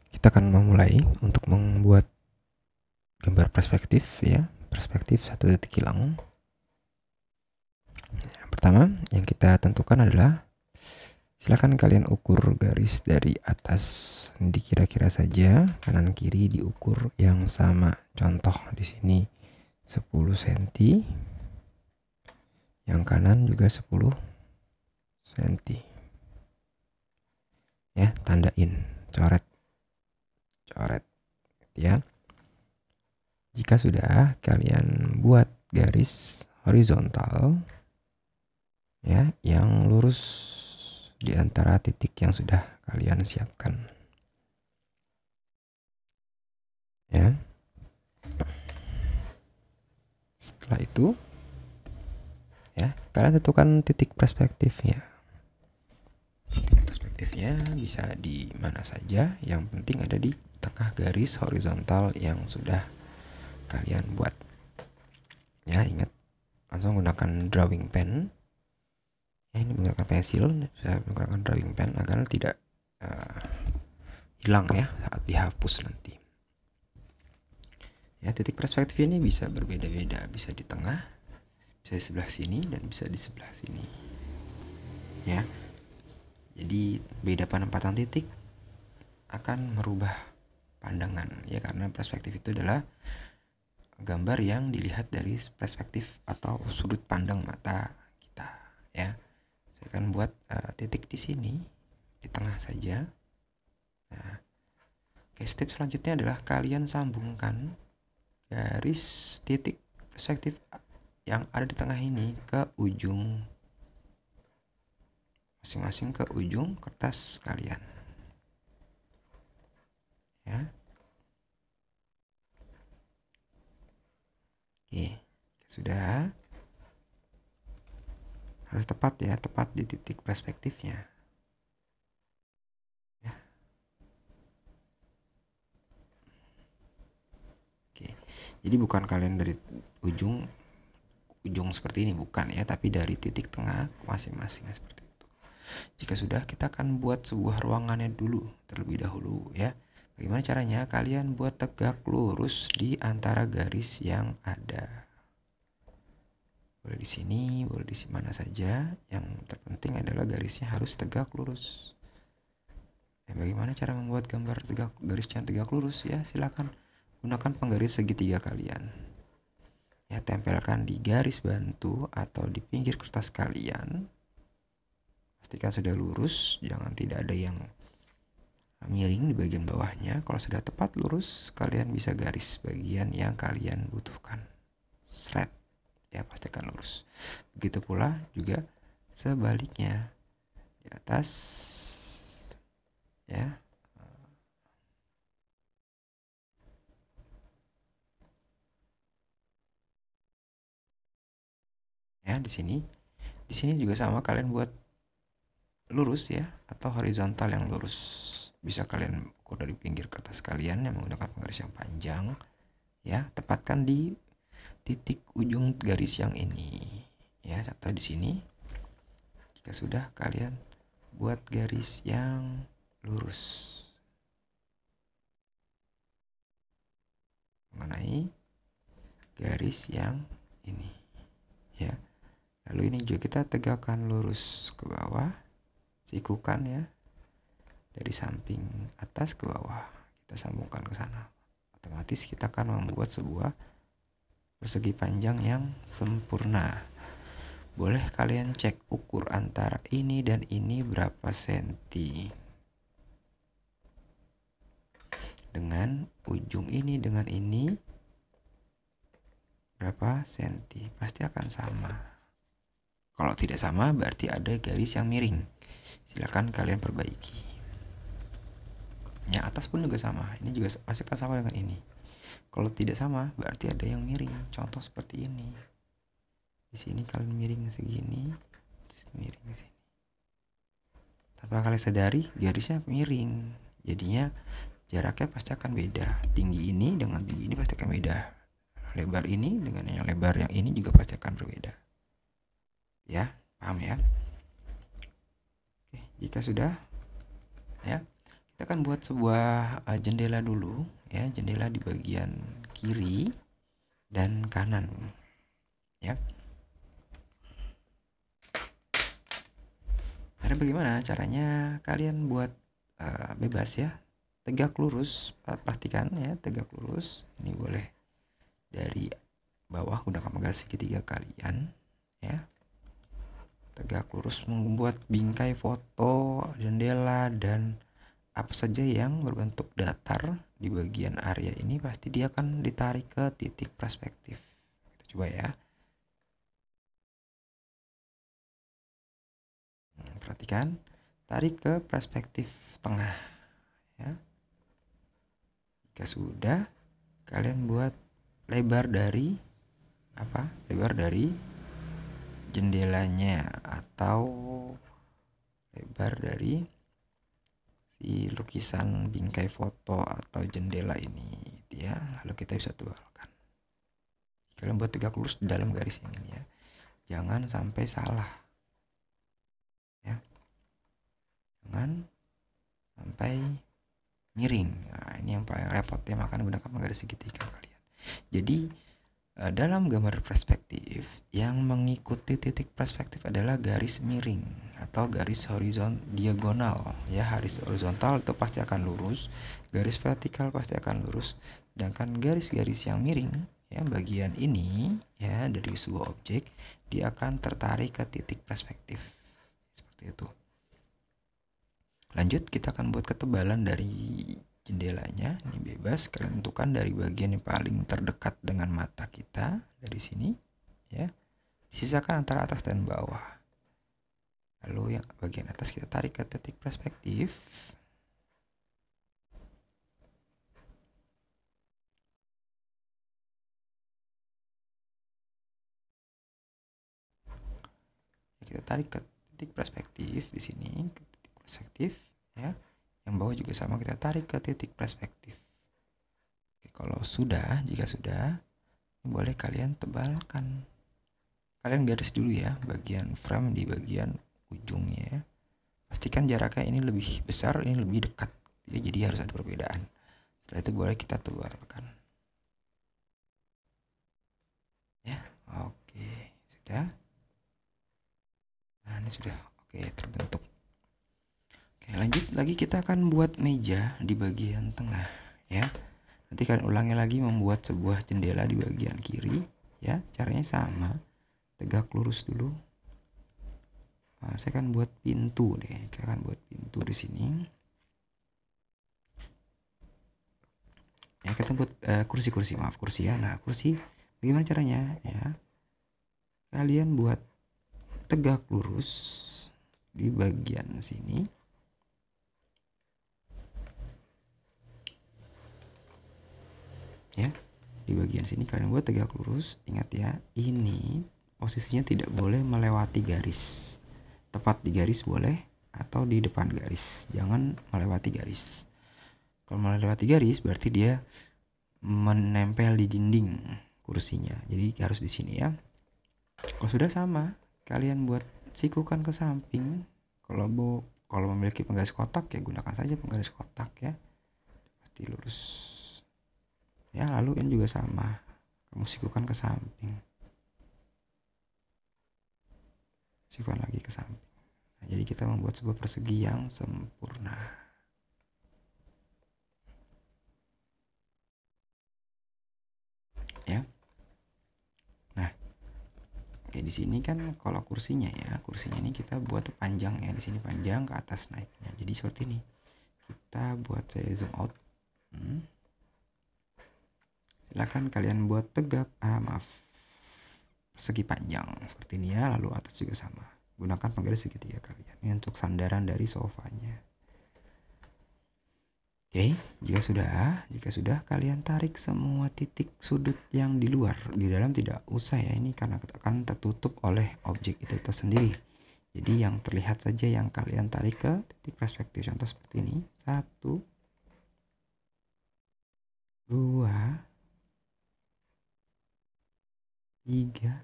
kita akan memulai untuk membuat gambar perspektif ya, perspektif satu titik hilang. Yang pertama yang kita tentukan adalah silakan kalian ukur garis dari atas dikira-kira saja, kanan kiri diukur yang sama. Contoh di sini 10 cm, yang kanan juga 10 cm. Ya, tandain, coret ya. Jika sudah, kalian buat garis horizontal ya yang lurus di antara titik yang sudah kalian siapkan ya. Setelah itu ya, kalian tentukan titik perspektifnya. Perspektifnya bisa di mana saja, yang penting ada di tengah garis horizontal yang sudah kalian buat ya. Ingat, langsung gunakan drawing pen ya, ini menggunakan pensil, bisa menggunakan drawing pen agar tidak hilang ya saat dihapus nanti ya. Titik perspektif ini bisa berbeda-beda, bisa di tengah, bisa di sebelah sini, dan bisa di sebelah sini ya. Jadi beda penempatan titik akan merubah pandangan ya, karena perspektif itu adalah gambar yang dilihat dari perspektif atau sudut pandang mata kita ya. Saya akan buat titik di sini di tengah saja. Nah, oke, step selanjutnya adalah kalian sambungkan garis titik perspektif yang ada di tengah ini ke ujung masing-masing, ke ujung kertas kalian ya. Oke, sudah, harus tepat ya, tepat di titik perspektifnya ya. Oke, jadi bukan kalian dari ujung seperti ini, bukan ya, tapi dari titik tengah masing-masing seperti itu. Jika sudah, kita akan buat sebuah ruangannya dulu terlebih dahulu ya. Bagaimana caranya? Kalian buat tegak lurus di antara garis yang ada. Boleh di sini, boleh di mana saja. Yang terpenting adalah garisnya harus tegak lurus. Bagaimana cara membuat gambar garis yang tegak lurus ya? Silakan gunakan penggaris segitiga kalian. Ya, tempelkan di garis bantu atau di pinggir kertas kalian. Pastikan sudah lurus, jangan tidak ada yang miring di bagian bawahnya. Kalau sudah tepat lurus, kalian bisa garis bagian yang kalian butuhkan. Seret ya, pastikan lurus. Begitu pula juga sebaliknya di atas ya. Ya, di sini juga sama, kalian buat lurus ya, atau horizontal yang lurus. Bisa kalian ukur dari pinggir kertas kalian yang menggunakan penggaris yang panjang ya. Tepatkan di titik ujung garis yang ini ya, atau di sini. Jika sudah, kalian buat garis yang lurus mengenai garis yang ini ya. Lalu ini juga kita tegakkan lurus ke bawah, sikukan ya, dari samping atas ke bawah kita sambungkan ke sana. Otomatis kita akan membuat sebuah persegi panjang yang sempurna. Boleh kalian cek ukur antara ini dan ini berapa senti. Dengan ujung ini dengan ini berapa senti, pasti akan sama. Kalau tidak sama berarti ada garis yang miring. Silakan kalian perbaiki. Yang atas pun juga sama. Ini juga pasti akan sama dengan ini. Kalau tidak sama berarti ada yang miring. Contoh seperti ini. Di sini kalian miring segini, miring sini. Tanpa kalian sadari garisnya miring. Jadinya jaraknya pasti akan beda. Tinggi ini dengan tinggi ini pasti akan beda. Lebar ini dengan yang lebar yang ini juga pasti akan berbeda. Ya, paham ya? Oke, jika sudah ya, kita akan buat sebuah jendela dulu ya, jendela di bagian kiri dan kanan ya. Karena bagaimana caranya kalian buat bebas ya, tegak lurus, pastikan ya tegak lurus. Ini boleh dari bawah gunakan penggaris segitiga kalian ya, tegak lurus membuat bingkai foto, jendela, dan apa saja yang berbentuk datar di bagian area ini pasti dia akan ditarik ke titik perspektif. Kita coba ya. Perhatikan, tarik ke perspektif tengah ya. Jika sudah, kalian buat lebar dari apa? Lebar dari jendelanya atau lebar dari si lukisan bingkai foto atau jendela ini ya. Lalu kita bisa tebalkan. Kalian buat tegak lurus di dalam garis ini ya, jangan sampai salah ya, jangan sampai miring. Nah, ini yang paling repot ya, makanya gunakan penggaris segitiga kalian. Jadi dalam gambar perspektif yang mengikuti titik perspektif adalah garis miring atau garis horizontal diagonal ya. Garis horizontal itu pasti akan lurus, garis vertikal pasti akan lurus, sedangkan garis-garis yang miring ya, bagian ini ya dari sebuah objek dia akan tertarik ke titik perspektif seperti itu. Lanjut, kita akan buat ketebalan dari jendelanya. Ini bebas, kalian tentukan dari bagian yang paling terdekat dengan mata kita dari sini ya, disisakan antara atas dan bawah. Lalu yang bagian atas kita tarik ke titik perspektif. Kita tarik ke titik perspektif di sini, ke titik perspektif ya. Yang bawah juga sama, kita tarik ke titik perspektif. Oke, kalau sudah, jika sudah, boleh kalian tebalkan. Kalian garis dulu ya bagian frame di bagian ujungnya. Pastikan jaraknya ini lebih besar, ini lebih dekat ya, jadi harus ada perbedaan. Setelah itu boleh kita tebalkan ya. Oke, sudah. Nah, ini sudah oke terbentuk. Oke, lanjut lagi, kita akan buat meja di bagian tengah ya. Nanti kalian ulangi lagi membuat sebuah jendela di bagian kiri ya. Caranya sama, tegak lurus dulu. Nah, saya akan buat pintu deh. Saya akan buat pintu di sini. Ya, kita buat kursi ya. Nah, kursi bagaimana caranya ya? Kalian buat tegak lurus di bagian sini. Ya, di bagian sini kalian buat tegak lurus. Ingat ya, ini posisinya tidak boleh melewati garis. Tepat di garis boleh atau di depan garis, jangan melewati garis. Kalau melewati garis berarti dia menempel di dinding kursinya, jadi harus di sini ya. Kalau sudah sama, kalian buat sikukan ke samping. Kalau memiliki penggaris kotak ya gunakan saja penggaris kotak ya, pasti lurus ya. Lalu ini juga sama, kamu sikukan ke samping, sikukan lagi ke samping. Nah, jadi kita membuat sebuah persegi yang sempurna ya. Nah, oke, di sini kan kalau kursinya ya, kursinya ini kita buat panjang ya, di sini panjang ke atas naiknya. Jadi seperti ini. Kita buat, saya zoom out. Silahkan kalian buat tegak, persegi panjang seperti ini ya. Lalu atas juga sama. Gunakan penggaris segitiga kalian. Ini untuk sandaran dari sofanya. Oke, jika sudah kalian tarik semua titik sudut yang di luar. Di dalam tidak usah ya, ini karena akan tertutup oleh objek itu tersendiri. Jadi yang terlihat saja yang kalian tarik ke titik perspektif. Contoh seperti ini. 1, 2, 3,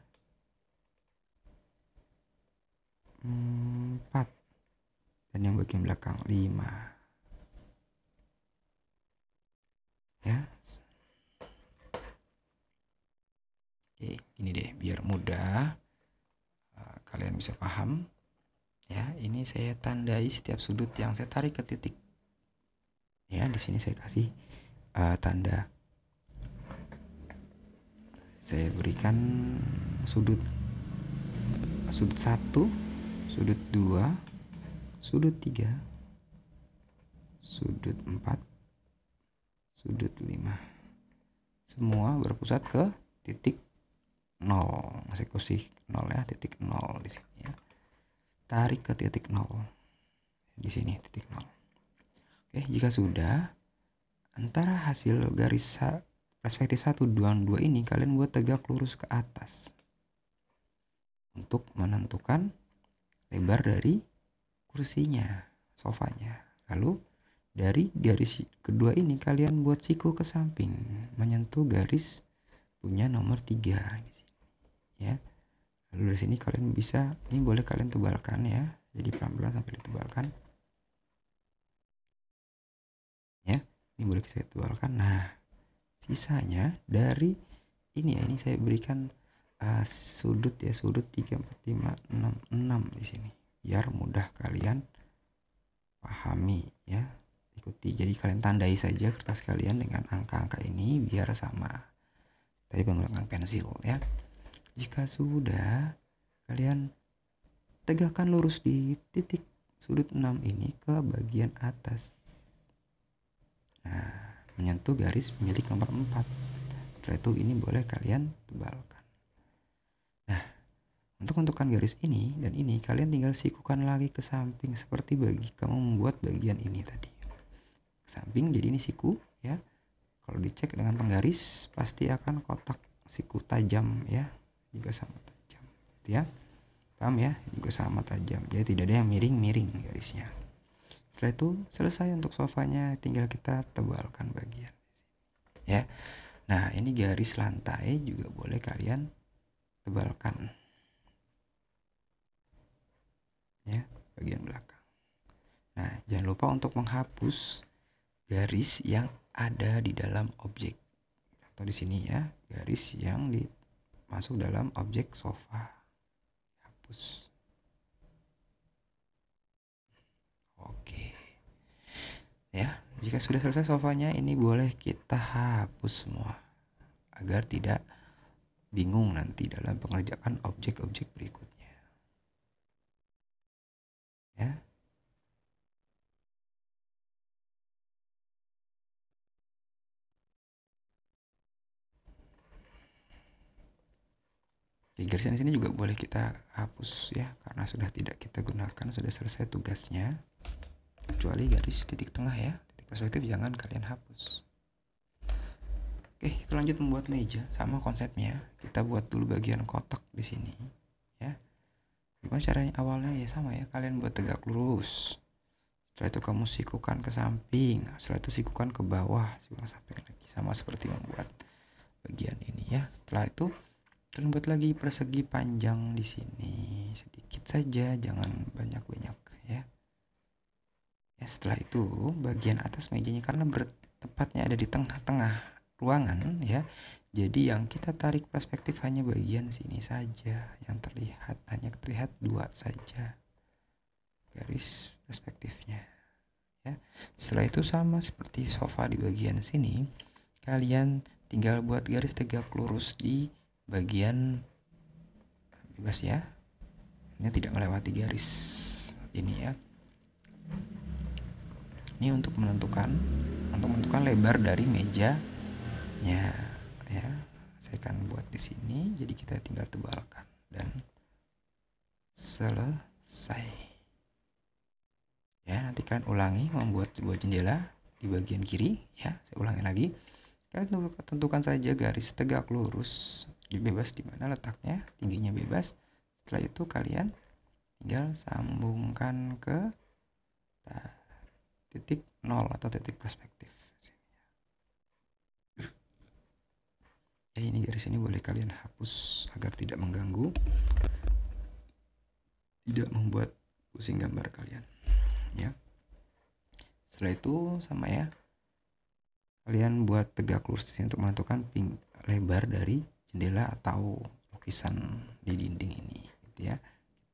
4, dan yang bagian belakang 5. mudah kalian bisa paham ya. Ini saya tandai setiap sudut yang saya tarik ke titik ya. Di sini saya kasih tanda, saya berikan sudut 1, sudut 2, sudut 3, sudut 4, sudut 5, semua berpusat ke titik 0. Saya kasih 0 ya, titik 0 di sini ya. Tarik ke titik 0 di sini, titik 0. Oke, jika sudah, antara hasil garis perspektif 1, 2, 2 ini kalian buat tegak lurus ke atas untuk menentukan lebar dari kursinya, sofanya. Lalu dari garis kedua ini kalian buat siku ke samping menyentuh garis punya nomor 3 di sini ya. Lalu dari sini kalian bisa, ini boleh kalian tebalkan ya, jadi pelan-pelan sampai ditebalkan ya. Ini boleh saya tebalkan. Nah, sisanya dari ini ya, ini saya berikan sudut ya, sudut 3, 4, 5, 6, 6 di sini biar mudah kalian pahami ya, ikuti. Jadi kalian tandai saja kertas kalian dengan angka-angka ini biar sama, tapi menggunakan pensil ya. Jika sudah, kalian tegakkan lurus di titik sudut 6 ini ke bagian atas. Nah, menyentuh garis milik nomor 4. Setelah itu ini boleh kalian tebalkan. Nah, untuk menentukan garis ini dan ini kalian tinggal sikukan lagi ke samping seperti bagi kamu membuat bagian ini tadi. Ke samping, jadi ini siku ya. Kalau dicek dengan penggaris pasti akan kotak siku tajam ya, juga sama tajam ya. Paham ya? Juga sama tajam. Jadi tidak ada yang miring-miring garisnya. Setelah itu selesai untuk sofanya, tinggal kita tebalkan bagian ya. Nah, ini garis lantai juga boleh kalian tebalkan ya, bagian belakang. Nah, jangan lupa untuk menghapus garis yang ada di dalam objek, atau di sini ya, garis yang masuk dalam objek sofa, hapus. Oke ya, jika sudah selesai sofanya, ini boleh kita hapus semua agar tidak bingung nanti dalam pengerjaan objek-objek berikutnya ya. Oke, garisnya di sini juga boleh kita hapus ya, karena sudah tidak kita gunakan, sudah selesai tugasnya. Kecuali garis titik tengah ya, titik perspektif jangan kalian hapus. Oke, kita lanjut membuat meja. Sama konsepnya, kita buat dulu bagian kotak di sini ya. Gimana caranya? Awalnya ya sama ya, kalian buat tegak lurus. Setelah itu kamu sikukan ke samping, setelah itu sikukan ke bawah, sikukan samping lagi, sama seperti membuat bagian ini ya. Setelah itu kalian buat lagi persegi panjang di sini sedikit saja, jangan banyak-banyak ya. Ya, setelah itu bagian atas mejanya karena bertepatnya ada di tengah-tengah ruangan ya, jadi yang kita tarik perspektif hanya bagian sini saja, yang terlihat hanya terlihat 2 saja garis perspektifnya ya. Setelah itu sama seperti sofa di bagian sini, kalian tinggal buat garis tegak lurus di bagian bebas ya, ini tidak melewati garis ini ya. Ini untuk menentukan lebar dari mejanya ya. Saya akan buat di sini, jadi kita tinggal tebalkan dan selesai ya. Nanti kalian ulangi membuat sebuah jendela di bagian kiri ya. Saya ulangi lagi, kalian tentukan saja garis tegak lurus bebas di mana letaknya, tingginya bebas. Setelah itu kalian tinggal sambungkan ke titik 0 atau titik perspektif ya. Ini garis ini boleh kalian hapus agar tidak mengganggu, tidak membuat pusing gambar kalian ya. Setelah itu sama ya, kalian buat tegak lurus untuk menentukan lebar dari jendela atau lukisan di dinding ini gitu ya.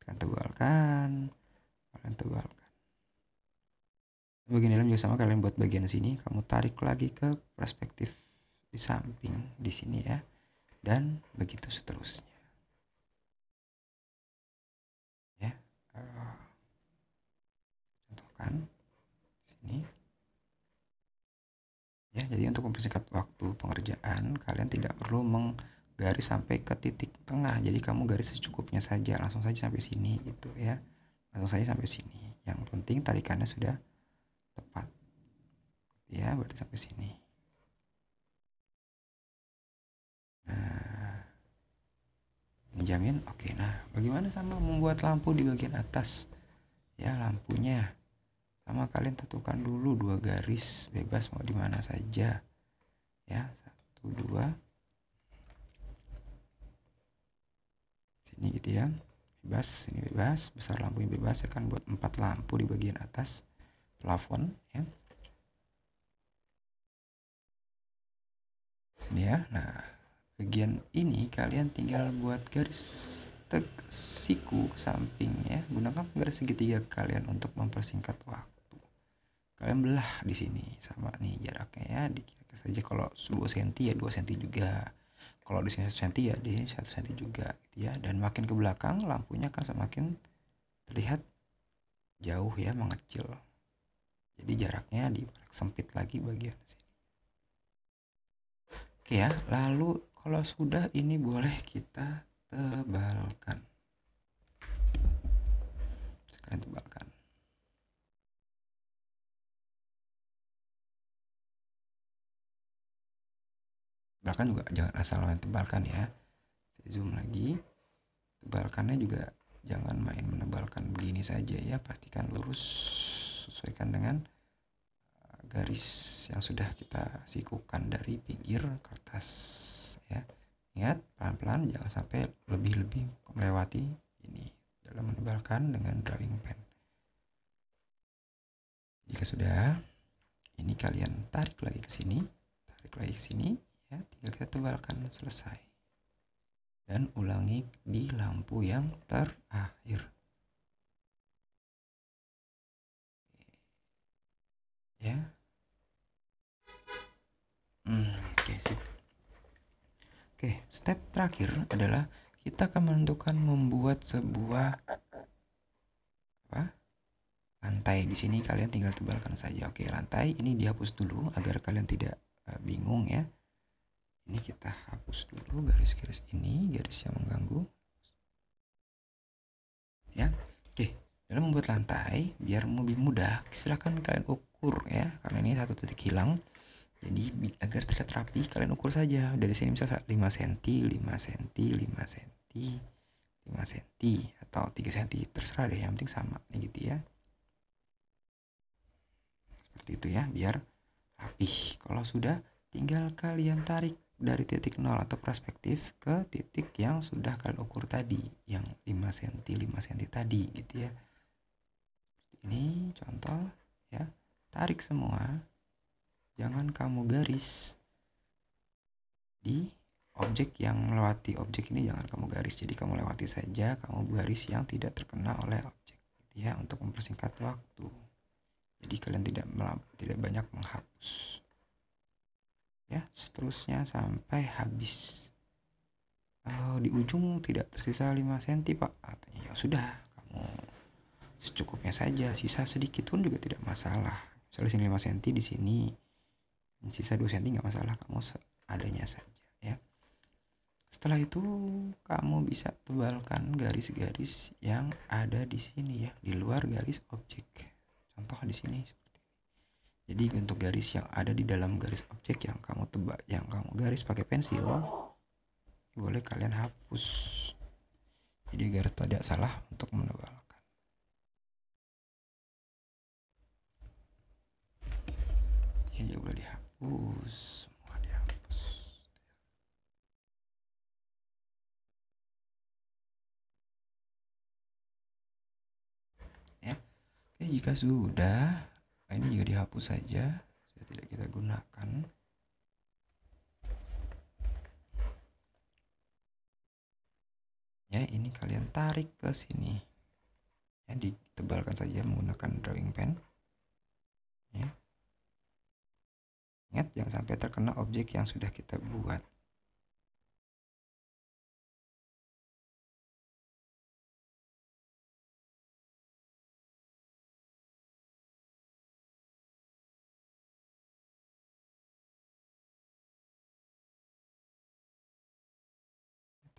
Kita tebalkan, kalian tebalkan. Bagian dalam juga sama, kalian buat bagian sini, kamu tarik lagi ke perspektif di samping di sini ya, dan begitu seterusnya ya. Contohkan sini ya. Jadi untuk mempersingkat waktu pengerjaan, kalian tidak perlu menggaris sampai ke titik tengah, jadi kamu garis secukupnya saja, langsung saja sampai sini gitu ya, langsung saja sampai sini. Yang penting tarikannya sudah tepat ya, berarti sampai sini. Nah, menjamin oke. Nah, bagaimana sama membuat lampu di bagian atas ya? Lampunya sama, kalian tentukan dulu 2 garis bebas mau di mana saja ya, 1 2 sini gitu ya, bebas, ini bebas, besar lampunya bebas. Saya akan buat 4 lampu di bagian atas plafon ya, sini ya. Nah, bagian ini kalian tinggal buat garis siku ke samping ya, gunakan garis segitiga kalian untuk mempersingkat waktu. Kalian belah di sini sama nih jaraknya ya, dikira saja kalau 2 cm ya 2 cm juga, kalau di sini 1 cm ya di sini 1 cm juga gitu ya. Dan makin ke belakang lampunya akan semakin terlihat jauh ya, mengecil. Jadi jaraknya sempit lagi bagian sini. Oke ya, lalu kalau sudah ini boleh kita tebalkan. Sekarang tebalkan. Tebalkan juga jangan asal main tebalkan ya. Saya zoom lagi. Tebalkannya juga jangan main menebalkan begini saja ya, pastikan lurus, sesuaikan dengan garis yang sudah kita sikukan dari pinggir kertas ya. Ingat, pelan-pelan, jangan sampai lebih-lebih melewati ini dalam menebalkan dengan drawing pen. Jika sudah, ini kalian tarik lagi ke sini, tarik lagi ke sini ya, tinggal kita tebalkan, selesai. Dan ulangi di lampu yang terakhir ya. Oke, sip. Oke, step terakhir adalah kita akan menentukan membuat sebuah lantai. Di sini kalian tinggal tebalkan saja. Oke, lantai ini dihapus dulu agar kalian tidak bingung ya. Ini kita hapus dulu garis-garis ini, garis yang mengganggu ya. Oke, dalam membuat lantai biar lebih mudah, silahkan kalian ukur ya, karena ini 1 titik hilang. Jadi agar terlihat rapi, kalian ukur saja dari sini, misalnya 5 cm, 5 cm, 5 cm, 5 cm atau 3 cm, terserah deh, yang penting sama nih gitu ya. Seperti itu ya, biar rapih. Kalau sudah, tinggal kalian tarik dari titik 0 atau perspektif ke titik yang sudah kalian ukur tadi, yang 5 cm 5 cm tadi gitu ya. Ini contoh ya, tarik semua, jangan kamu garis di objek yang melewati objek ini, jangan kamu garis, jadi kamu lewati saja, kamu garis yang tidak terkena oleh objek gitu ya, untuk mempersingkat waktu. Jadi kalian tidak banyak menghapus ya, seterusnya sampai habis. Di ujung tidak tersisa 5 cm pak, artinya ya sudah, kamu secukupnya saja, sisa sedikit pun juga tidak masalah. Misalnya sini 5 cm, di sini sisa 2 cm nggak masalah, kamu seadanya saja ya. Setelah itu kamu bisa tebalkan garis-garis yang ada di sini ya, di luar garis objek. Contoh di sini seperti ini. Jadi untuk garis yang ada di dalam garis objek yang kamu yang kamu garis pakai pensil, boleh kalian hapus. Jadi agar tidak salah untuk menebalkan. Ini juga boleh dihapus, semua dihapus. Ya. Oke, jika sudah, ini juga dihapus saja, tidak kita gunakan. Ya, ini kalian tarik ke sini. Ya, ditebalkan saja menggunakan drawing pen. Ya. Ingat jangan sampai terkena objek yang sudah kita buat.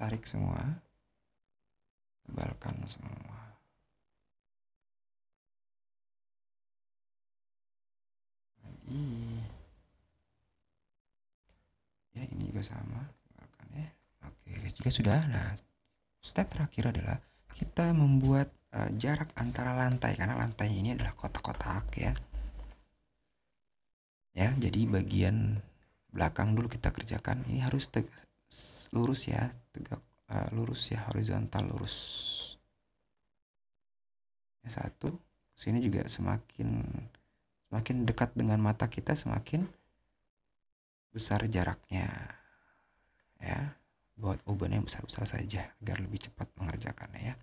Tarik semua, tebalkan semua. Lagi. Ya, ini juga sama, tebalkan ya. Oke, jika sudah, nah step terakhir adalah kita membuat jarak antara lantai, karena lantai ini adalah kotak-kotak ya. Ya, jadi bagian belakang dulu kita kerjakan. Ini harus lurus ya, tegak, lurus ya, horizontal lurus. Ya, satu. Sini juga semakin dekat dengan mata kita semakin besar jaraknya. Ya, buat ubahnya yang besar-besar saja agar lebih cepat mengerjakannya ya.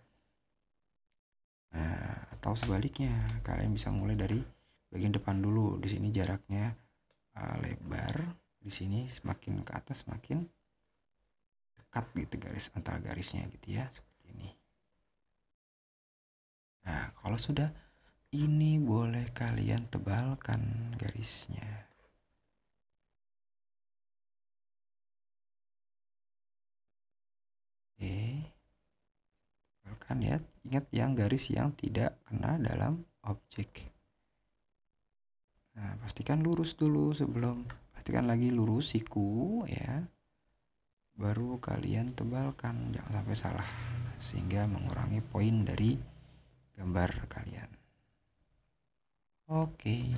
Nah, atau sebaliknya, kalian bisa mulai dari bagian depan dulu. Di sini jaraknya lebar, di sini semakin ke atas semakin dekat gitu garis antara garisnya gitu ya, seperti ini. Nah, kalau sudah ini boleh kalian tebalkan garisnya. Oke, tebalkan ya. Ingat yang garis yang tidak kena dalam objek. Nah, pastikan lurus dulu pastikan lagi lurus siku ya. Baru kalian tebalkan, jangan sampai salah sehingga mengurangi poin dari gambar kalian. Oke.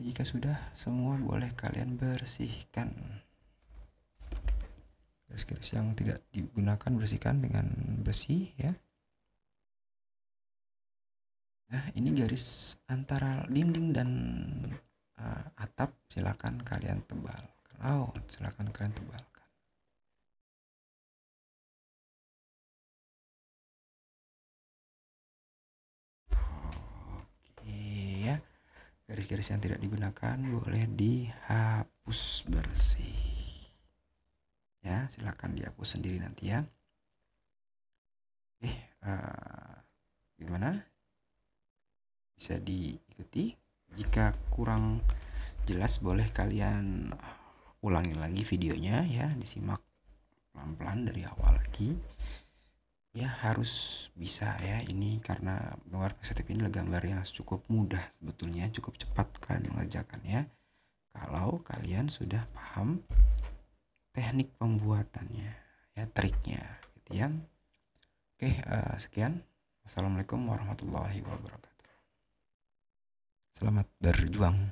Jika sudah semua boleh kalian bersihkan. Garis-garis yang tidak digunakan bersihkan dengan bersih ya. Nah, ini garis antara dinding dan atap silakan kalian tebalkan. Silakan kalian tebalkan. Oke ya. Garis-garis yang tidak digunakan boleh dihapus bersih. Ya, silakan dihapus sendiri nanti ya. Oke, gimana? Bisa diikuti. Jika kurang jelas boleh kalian ulangi lagi videonya ya, disimak pelan-pelan dari awal lagi. Ya, harus bisa ya, ini karena gambar positif ini adalah gambar yang cukup mudah sebetulnya, cukup cepat kan mengerjakannya kalau kalian sudah paham teknik pembuatannya ya, triknya gitu ya. Oke, sekian. Wassalamualaikum warahmatullahi wabarakatuh. Selamat berjuang.